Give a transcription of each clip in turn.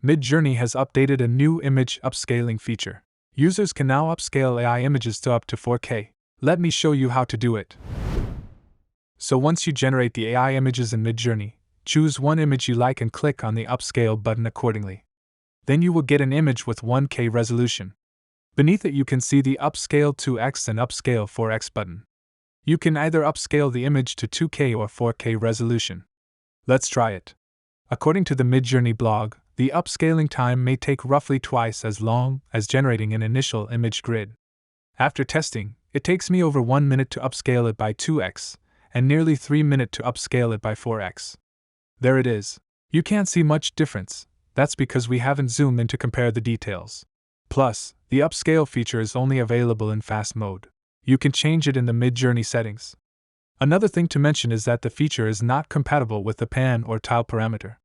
Midjourney has updated a new image upscaling feature. Users can now upscale AI images to up to 4K. Let me show you how to do it. So once you generate the AI images in Midjourney, choose one image you like and click on the Upscale button accordingly. Then you will get an image with 1K resolution. Beneath it you can see the Upscale 2x and Upscale 4x button. You can either upscale the image to 2K or 4K resolution. Let's try it. According to the Midjourney blog, the upscaling time may take roughly twice as long as generating an initial image grid. After testing, it takes me over 1 minute to upscale it by 2x, and nearly 3 minutes to upscale it by 4x. There it is. You can't see much difference. That's because we haven't zoomed in to compare the details. Plus, the upscale feature is only available in fast mode. You can change it in the Midjourney settings. Another thing to mention is that the feature is not compatible with the pan or tile parameter.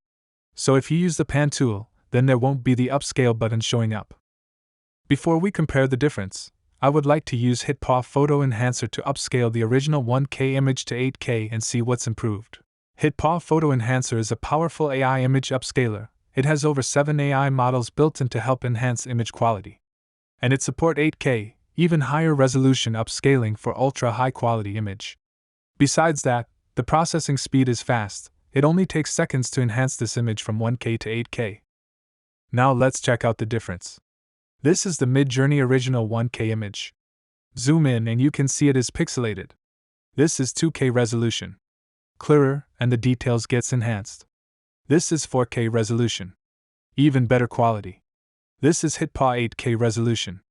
So if you use the pan tool, then there won't be the upscale button showing up. Before we compare the difference, I would like to use HitPaw Photo Enhancer to upscale the original 1K image to 8K and see what's improved. HitPaw Photo Enhancer is a powerful AI image upscaler. It has over 7 AI models built in to help enhance image quality. And it supports 8K, even higher resolution upscaling for ultra high quality image. Besides that, the processing speed is fast. It only takes seconds to enhance this image from 1K to 8K. Now let's check out the difference. This is the Midjourney original 1K image. Zoom in and you can see it is pixelated. This is 2K resolution. Clearer, and the details gets enhanced. This is 4K resolution. Even better quality. This is HitPaw 8K resolution.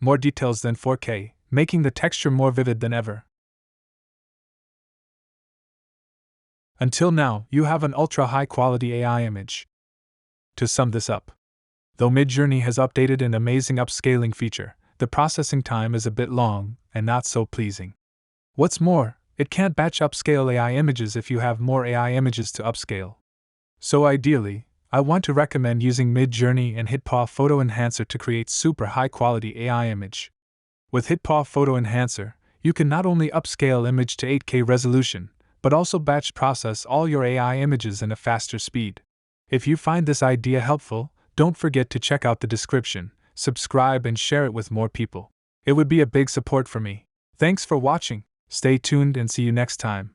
More details than 4K, making the texture more vivid than ever. Until now, you have an ultra high quality AI image. To sum this up, though Midjourney has updated an amazing upscaling feature, the processing time is a bit long and not so pleasing. What's more, it can't batch upscale AI images if you have more AI images to upscale. So ideally, I want to recommend using Midjourney and HitPaw Photo Enhancer to create super high quality AI image. With HitPaw Photo Enhancer, you can not only upscale image to 8K resolution, but also batch process all your AI images in a faster speed. If you find this idea helpful, don't forget to check out the description, subscribe and share it with more people. It would be a big support for me. Thanks for watching, stay tuned and see you next time.